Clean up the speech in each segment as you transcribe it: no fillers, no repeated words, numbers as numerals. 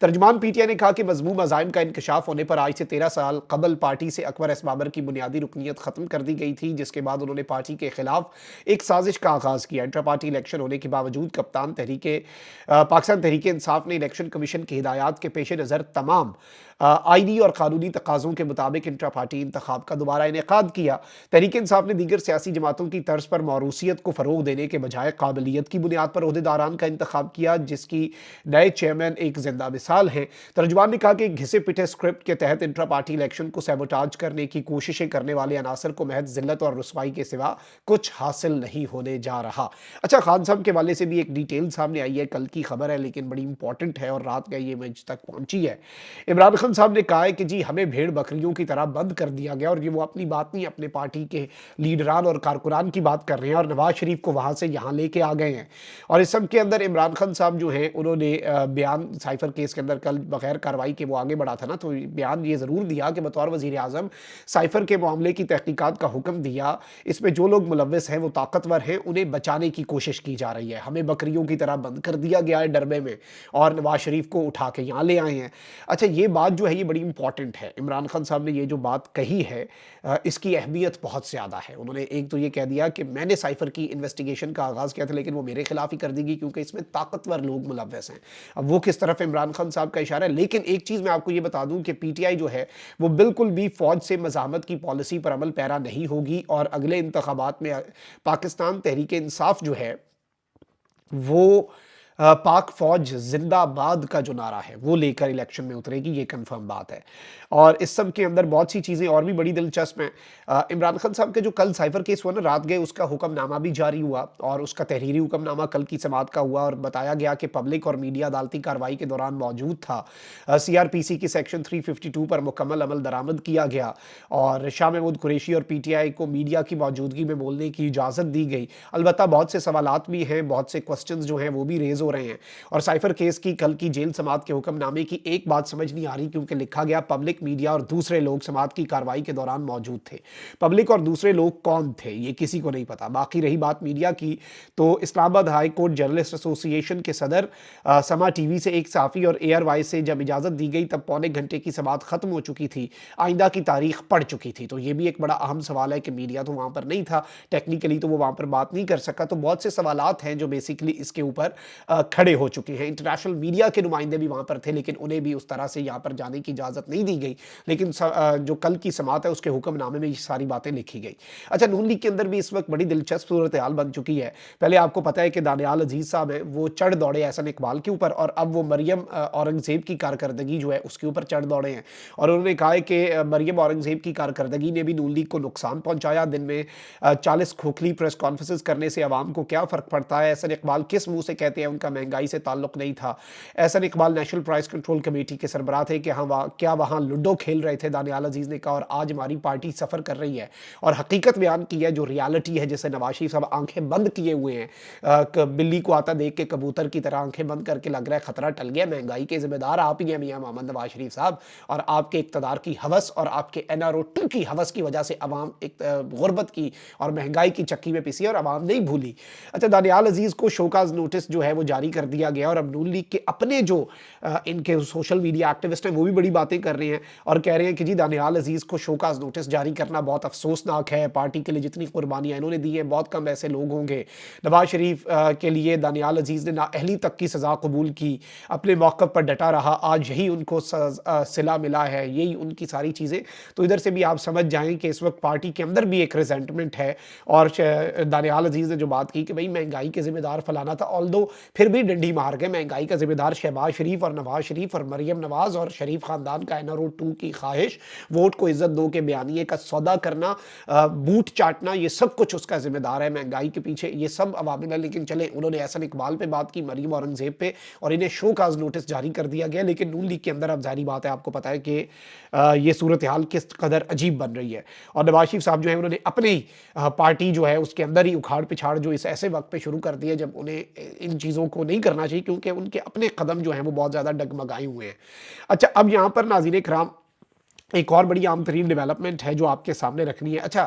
ترجمان P T I نے کہا کہ مذموم عزائم کا انکشاف ہونے پر آج سے 13 سال قبل پارٹی سے اکبر ایس بابر کی بنیادی رکنیت ختم کر دی گئی تھی، جس کے بعد انہوں نے پارٹی کے خلاف ایک سازش کا آغاز کیا۔ انٹرا پارٹی الیکشن ہونے کے باوجود کپتان پاکستان تحریک انصاف نے الیکشن کمیشن کی ہدایات کے پیش نظر تمام آئینی اور قانونی تقاضوں کے مطابق انٹرا پارٹی انتخاب کا دوبارہ انعقاد کیا۔ تحریک انصاف نے دیگر سیاسی جماعتوں کی طرز پر موروثیت کو فروغ دینے کے بجائے قابلیت کی بنیاد پر عہدیداران کا انتخاب کیا، جس کی نئے چیئرمین ایک زندہ مثال ہیں۔ ترجمان نے کہا کہ ایک گھسے پٹے اسکرپٹ کے تحت انٹرا پارٹی الیکشن کو سیبوٹاج کرنے کی کوششیں کرنے والے عناصر کو محض ذلت اور رسوائی کے سوا کچھ حاصل نہیں ہونے جا رہا۔ اچھا، خان صاحب کے والے سے بھی ایک ڈیٹیل سامنے آئی ہے، کل کی خبر ہے لیکن بڑی امپورٹنٹ ہے اور رات گئے یہ مجھ تک پہنچی ہے۔ عمران خان صاحب نے کہا ہے کہ جی ہمیں بھیڑ بکریوں کی طرح بند کر دیا گیا، اور یہ وہ اپنی بات نہیں، اپنے پارٹی کے لیڈران اور کارکنان کی بات کر رہے ہیں، اور نواز شریف کو وہاں سے یہاں لے کے آ گئے ہیں۔ اور اس سب کے اندر عمران خان صاحب جو ہیں انہوں نے بیان سائفر کیس کے اندر کل بغیر کارروائی کے وہ آگے بڑھا تھا نا، تو بیان یہ ضرور دیا کہ بطور وزیر اعظم سائفر کے معاملے کی تحقیقات کا حکم دیا، اس میں جو لوگ ملوث ہیں وہ طاقتور ہیں، انہیں بچانے کی کوشش کی جا رہی ہے، ہمیں بکریوں کی طرح بند کر دیا گیا ہے ڈربے میں، اور نواز شریف کو اٹھا کے یہاں لے آئے ہیں۔ اچھا، یہ بات جو ہے یہ بڑی امپورٹنٹ ہے۔ عمران خان صاحب نے یہ جو بات کہی ہے اس کی اہمیت بہت زیادہ ہے۔ انہوں نے ایک تو یہ کہہ دیا کہ میں نے سائفر کی انویسٹیگیشن کا آغاز کیا تھا لیکن وہ میرے خلاف ہی کر دی گئی کیونکہ اس میں طاقتور لوگ ملوث ہیں۔ اب وہ کس طرف عمران خان صاحب کا اشارہ ہے، لیکن ایک چیز میں آپ کو یہ بتا دوں کہ پی ٹی آئی جو ہے وہ بالکل بھی فوج سے مزاحمت کی پالیسی پر عمل پیرا نہیں ہوگی، اور اگلے انتخابات میں پاکستان تحریک انصاف جو ہے وہ پاک فوج زندہ باد کا جو نعرہ ہے وہ لے کر الیکشن میں اترے گی، یہ کنفرم بات ہے۔ اور اس سب کے اندر بہت سی چیزیں اور بھی بڑی دلچسپ ہیں۔ عمران خان صاحب کے جو کل سائفر کیس ہوا نا، رات گئے اس کا حکم نامہ بھی جاری ہوا، اور اس کا تحریری حکم نامہ کل کی سماعت کا ہوا، اور بتایا گیا کہ پبلک اور میڈیا عدالتی کارروائی کے دوران موجود تھا۔ سی آر پی سی کی سیکشن 352 پر مکمل عمل درآمد کیا گیا، اور شاہ محمود قریشی اور پی ٹی آئی کو میڈیا کی موجودگی میں بولنے کی اجازت دی گئی۔ البتہ بہت سے سوالات بھی ہیں، بہت سے کوسچنز جو ہیں وہ بھی ریز ہو رہے ہیں، اور سائفر کیس کی کل کی جیل سماعت کے حکم نامے کی ایک بات سمجھ نہیں آ رہی، کیونکہ لکھا گیا پبلک، میڈیا اور دوسرے لوگ سماعت کی کارروائی کے دوران موجود تھے۔ پبلک اور دوسرے لوگ کون تھے یہ کسی کو نہیں پتا۔ باقی رہی بات میڈیا کی، تو اسلام آباد ہائی کورٹ جرنلسٹ ایسوسی ایشن کے صدر سما ٹی وی سے ایک صحافی اور ایئر وائز سے جب اجازت دی گئی تب پونے گھنٹے کی سماعت ختم ہو چکی تھی، آئندہ کی تاریخ پڑ چکی تھی۔ تو یہ بھی ایک بڑا اہم سوال ہے کہ میڈیا تو وہاں پر نہیں تھا، ٹیکنیکلی تو وہ وہاں پر بات نہیں کر سکا، تو بہت سے سوالات ہیں جو بیسیکلی اس کے اوپر کھڑے ہو چکے ہیں۔ انٹرنیشنل میڈیا کے نمائندے بھی وہاں پر تھے لیکن انہیں بھی اس طرح سے یہاں پر جانے کی اجازت نہیں دی گئی، لیکن جو کل کی سماعت ہے اس کے حکم نامے میں یہ ساری باتیں لکھی گئی۔ اچھا، نون لیگ کے اندر بھی اس وقت بڑی دلچسپ صورتحال بن چکی ہے۔ پہلے آپ کو پتہ ہے کہ دانیال عزیز صاحب ہیں وہ چڑھ دوڑے احسن اقبال کے اوپر، اور اب وہ مریم اورنگزیب کی کارکردگی جو ہے اس کے اوپر چڑھ دوڑے ہیں، اور انہوں نے کہا ہے کہ مریم اورنگزیب کی کارکردگی نے بھی نون لیگ کو نقصان پہنچایا۔ دن میں 40 کھوکھلی پریس کانفرنسز کرنے سے عوام کو کیا فرق پڑتا ہے؟ احسن اقبال کس منہ سے کہتے ہیں ان کا مہنگائی سے تعلق نہیں تھا؟ Ahsan Iqbal national price control committee کے سربراہ تھے کہ کیا وہاں لوڈو کھیل رہے تھے؟ دانیال عزیز نے کہا، اور آج ہماری پارٹی سفر کر رہی ہے اور حقیقت بیان کی ہے جو ریالٹی ہے، جیسے نواز شریف صاحب آنکھیں بند کیے ہوئے ہیں، بلی کو آتا دیکھ کے کبوتر کی طرح آنکھیں بند کر کے لگ رہا ہے خطرہ ٹل گیا، مہنگائی کے ذمہ دار آپ ہی ہیں میاں محمد نواز شریف صاحب، اور آپ کے اقتدار کی ہوس اور آپ کے NRO2 کی ہوس کی وجہ سے عوام غربت کی اور مہنگائی کی چکی میں پسی اور عوام نہیں بھولی۔ اچھا، دانیال عزیز کو شوکاز نوٹس جو ہے وہ جاری کر دیا گیا، اور اب نون لیگ کے اپنے جو ان کے سوشل میڈیا ایکٹیوسٹ ہیں وہ بھی بڑی باتیں کر رہے ہیں اور کہہ رہے ہیں کہ جی دانیال عزیز کو شوکاز نوٹس جاری کرنا بہت افسوسناک ہے، پارٹی کے لیے جتنی قربانیاں انہوں نے دی ہیں بہت کم ایسے لوگ ہوں گے۔ نواز شریف کے لیے دانیال عزیز نے نااہلی تک کی سزا قبول کی، اپنے موقف پر ڈٹا رہا، آج یہی ان کو صلہ ملا ہے، یہی ان کی ساری چیزیں۔ تو ادھر سے بھی آپ سمجھ جائیں کہ اس وقت پارٹی کے اندر بھی ایک ریزنٹمنٹ ہے، اور دانیال عزیز نے جو بات کی کہ بھئی مہنگائی کے ذمہ دار فلانا تھا، آلدو پھر بھی ڈنڈی مار کے مہنگائی کا ذمہ دار شہباز شریف اور نواز شریف اور مریم نواز اور شریف خاندان کا NRO2 کی خواہش، ووٹ کو عزت دو کے بیانیے کا سودا کرنا، بوٹ چاٹنا، یہ سب کچھ اس کا ذمہ دار ہے مہنگائی کے پیچھے، یہ سب عوامل ہے۔ لیکن چلیں، انہوں نے احسن اقبال پہ بات کی، مریم اورنگزیب پہ، اور انہیں شو کاز نوٹس جاری کر دیا گیا، لیکن نون لیگ کے اندر اب ظاہری بات ہے، آپ کو پتہ ہے کہ یہ صورتحال کس قدر عجیب بن رہی ہے، اور نواز شریف صاحب جو ہیں انہوں نے اپنی پارٹی جو ہے اس کے اندر ہی اکھاڑ پچھاڑ جو اس ایسے وقت پہ شروع کر دی ہے جب انہیں ان چیزوں کو نہیں کرنا چاہیے، کیونکہ ان کے اپنے قدم جو ہیں وہ بہت زیادہ ڈگمگائے ہوئے ہیں۔ اچھا، اب یہاں پر ناظرین کرام ایک اور بڑی عام ترین ڈیولپمنٹ ہے جو آپ کے سامنے رکھنی ہے. اچھا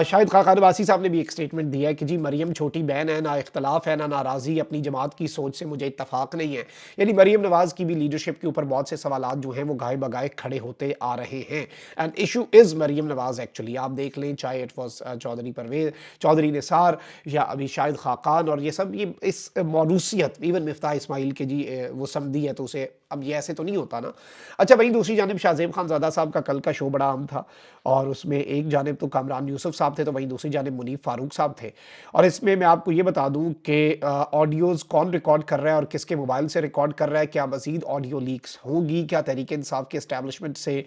شاہد خاقان عباسی صاحب نے بھی ایک سٹیٹمنٹ دیا ہے کہ جی مریم چھوٹی بہن ہے، نہ اختلاف ہے نہ ناراضی، اپنی جماعت کی سوچ سے مجھے اتفاق نہیں ہے. یعنی مریم نواز کی بھی لیڈرشپ کے اوپر بہت سے سوالات جو ہیں وہ گائے بگائے کھڑے ہوتے آ رہے ہیں. And issue is Maryam Nawaz actually. آپ دیکھ لیں چاہے اٹ واز چودھری پرویز، چودھری نثار یا ابھی شاہد خاقان اور یہ سب، یہ اس موروثیت ایون مفتاح اسماعیل کے جی وہ سمدھی ہے تو اسے اب یہ ایسے تو نہیں ہوتا نا. اچھا وہیں دوسری جانب شاہ زیب خان زادہ صاحب کا کل کا شو بڑا عام تھا، اور اس میں ایک جانب تو کامران یوسف صاحب تھے تو وہیں دوسری جانب منیب فاروق صاحب تھے. اور اس میں آپ کو یہ بتا دوں کہ آڈیوز کون ریکارڈ کر رہا ہے اور کس کے موبائل سے ریکارڈ کر رہا ہے، کیا مزید آڈیو لیکس ہوں گی، کیا تحریک انصاف کے اسٹیبلشمنٹ سے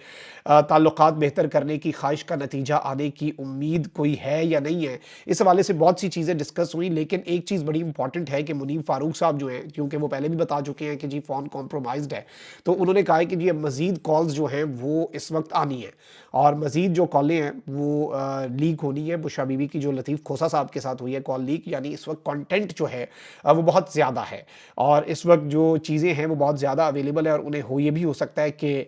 تعلقات بہتر کرنے کی خواہش کا نتیجہ آنے کی امید کوئی ہے یا نہیں ہے. اس حوالے سے بہت سی چیزیں ڈسکس ہوئی، لیکن ایک چیز بڑی امپورٹنٹ ہے کہ منیب فاروق صاحب جو ہیں، کیونکہ وہ پہلے بھی بتا چکے ہیں کہ جی فون کمپرومائزڈ ہے، تو انہوں نے کہا ہے کہ جی اب مزید کالز جو ہیں وہ اس وقت آنی ہیں، اور مزید جو کالیں ہیں وہ لیک ہونی ہے. بشرا بی بی کی جو لطیف کھوسا صاحب کے ساتھ ہوئی ہے کال لیک، یعنی اس وقت کانٹینٹ جو ہے وہ بہت زیادہ ہے، اور اس وقت جو چیزیں ہیں وہ بہت زیادہ اویلیبل ہے، اور انہیں یہ بھی ہو سکتا ہے کہ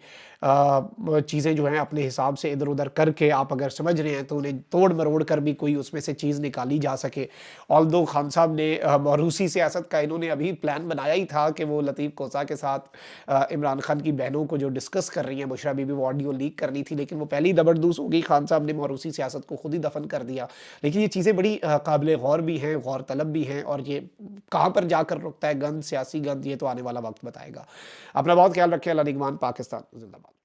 چیزیں جو ہیں اپنے حساب سے ادھر ادھر کر کے آپ اگر سمجھ رہے ہیں تو انہیں توڑ مروڑ کر بھی کوئی اس میں سے چیز نکالی جا سکے. آلدو خان صاحب نے موروثی سیاست کا انہوں نے ابھی پلان بنایا ہی تھا کہ وہ لطیف کوسا کے ساتھ عمران خان کی بہنوں کو جو ڈسکس کر رہی ہیں بشرا بی بی، وہ آڈیو لیک کرنی تھی، لیکن وہ پہلی زبردوس ہو گئی، خان صاحب نے موروثی سیاست کو خود ہی دفن کر دیا. لیکن یہ چیزیں بڑی قابل غور بھی ہیں، غور طلب بھی ہیں، اور یہ کہاں پر جا کر رکتا ہے گند، سیاسی گند، یہ تو آنے والا وقت بتائے گا. اپنا بہت خیال رکھیں. اللہ نگہبان. پاکستان زندہ باد.